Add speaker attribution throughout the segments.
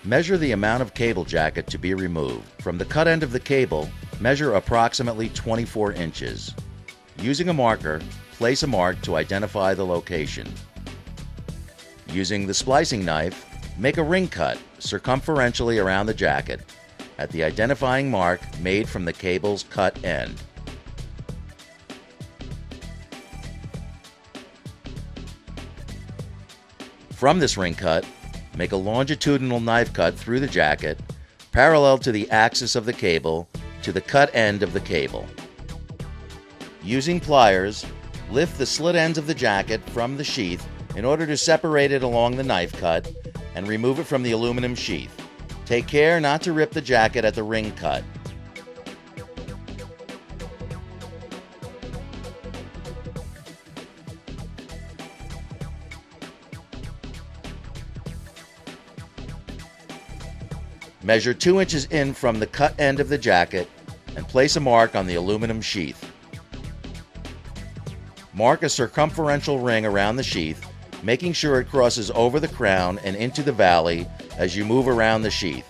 Speaker 1: Measure the amount of cable jacket to be removed. From the cut end of the cable, measure approximately 24 inches. Using a marker, place a mark to identify the location. Using the splicing knife, make a ring cut circumferentially around the jacket at the identifying mark made from the cable's cut end. From this ring cut, make a longitudinal knife cut through the jacket, parallel to the axis of the cable, to the cut end of the cable. Using pliers, lift the slit ends of the jacket from the sheath in order to separate it along the knife cut and remove it from the aluminum sheath. Take care not to rip the jacket at the ring cut. Measure 2 inches in from the cut end of the jacket and place a mark on the aluminum sheath. Mark a circumferential ring around the sheath, making sure it crosses over the crown and into the valley as you move around the sheath.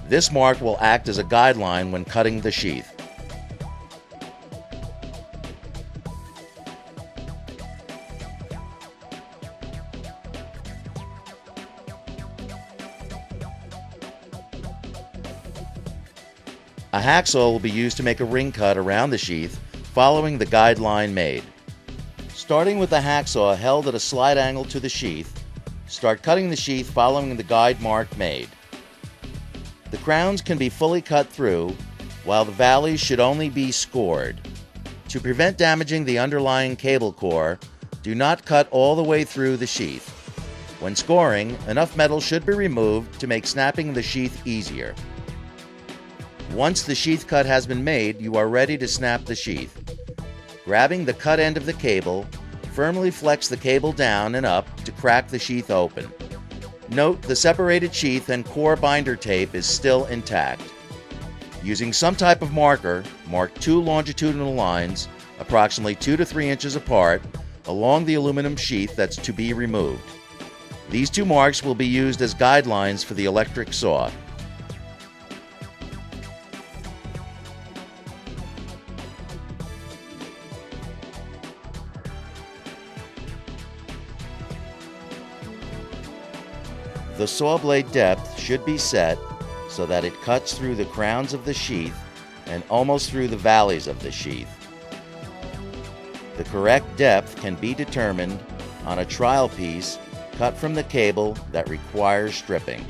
Speaker 1: This mark will act as a guideline when cutting the sheath. A hacksaw will be used to make a ring cut around the sheath, following the guideline made. Starting with the hacksaw held at a slight angle to the sheath, start cutting the sheath following the guide mark made. The crowns can be fully cut through, while the valleys should only be scored. To prevent damaging the underlying cable core, do not cut all the way through the sheath. When scoring, enough metal should be removed to make snapping the sheath easier. Once the sheath cut has been made, you are ready to snap the sheath. Grabbing the cut end of the cable, firmly flex the cable down and up to crack the sheath open. Note the separated sheath and core binder tape is still intact. Using some type of marker, mark 2 longitudinal lines, approximately 2 to 3 inches apart, along the aluminum sheath that's to be removed. These 2 marks will be used as guidelines for the electric saw. The saw blade depth should be set so that it cuts through the crowns of the sheath and almost through the valleys of the sheath. The correct depth can be determined on a trial piece cut from the cable that requires stripping.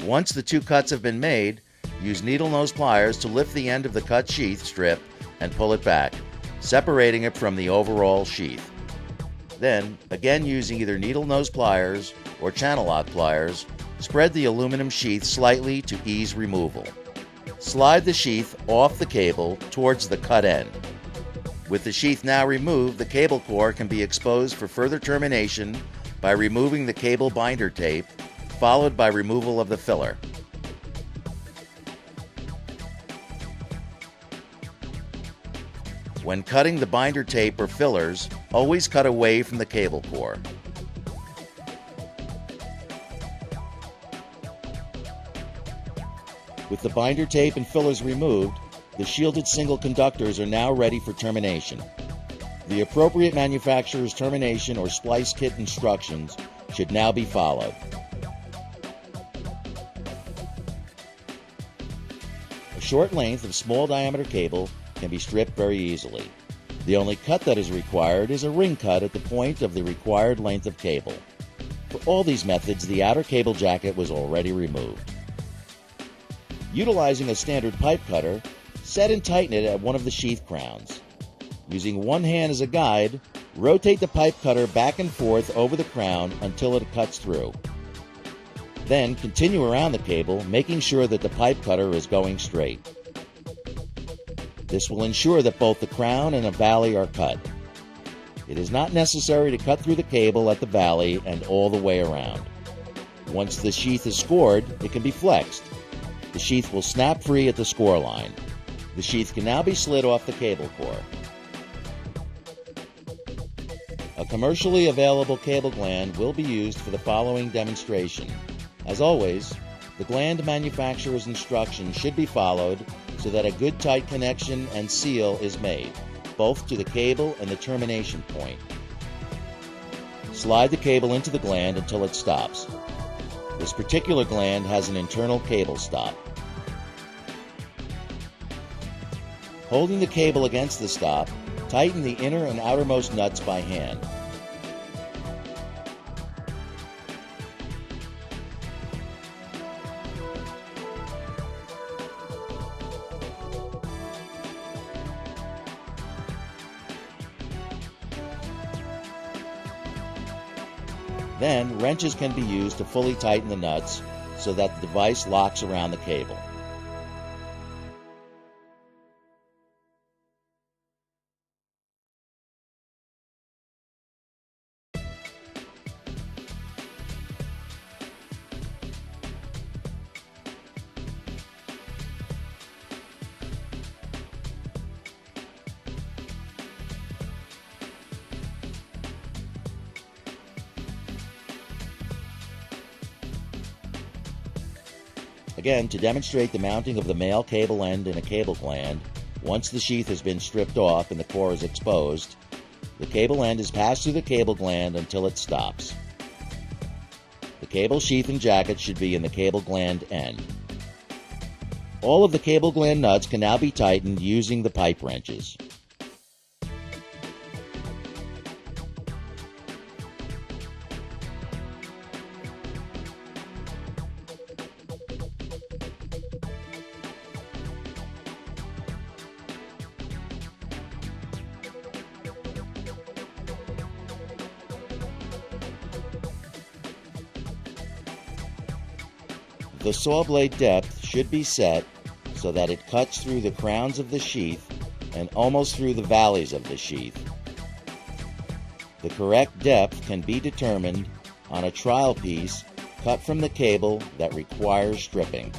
Speaker 1: Once the 2 cuts have been made, use needle nose pliers to lift the end of the cut sheath strip and pull it back, separating it from the overall sheath. Then, again using either needle nose pliers or channel lock pliers, spread the aluminum sheath slightly to ease removal. Slide the sheath off the cable towards the cut end. With the sheath now removed, the cable core can be exposed for further termination by removing the cable binder tape, followed by removal of the filler. When cutting the binder tape or fillers, always cut away from the cable core. With the binder tape and fillers removed, the shielded single conductors are now ready for termination. The appropriate manufacturer's termination or splice kit instructions should now be followed. A short length of small diameter cable can be stripped very easily. The only cut that is required is a ring cut at the point of the required length of cable. For all these methods, the outer cable jacket was already removed. Utilizing a standard pipe cutter, Set and tighten it at one of the sheath crowns. Using one hand as a guide, rotate the pipe cutter back and forth over the crown until it cuts through. Then continue around the cable, making sure that the pipe cutter is going straight. This will ensure that both the crown and a valley are cut. It is not necessary to cut through the cable at the valley and all the way around. Once the sheath is scored, it can be flexed. The sheath will snap free at the score line. The sheath can now be slid off the cable core. A commercially available cable gland will be used for the following demonstration. As always, the gland manufacturer's instructions should be followed so that a good tight connection and seal is made, both to the cable and the termination point. Slide the cable into the gland until it stops. This particular gland has an internal cable stop. Holding the cable against the stop, tighten the inner and outermost nuts by hand. Then, wrenches can be used to fully tighten the nuts so that the device locks around the cable. Again, to demonstrate the mounting of the male cable end in a cable gland, once the sheath has been stripped off and the core is exposed, the cable end is passed through the cable gland until it stops. The cable sheath and jacket should be in the cable gland end. All of the cable gland nuts can now be tightened using the pipe wrenches. The saw blade depth should be set so that it cuts through the crowns of the sheath and almost through the valleys of the sheath. The correct depth can be determined on a trial piece cut from the cable that requires stripping.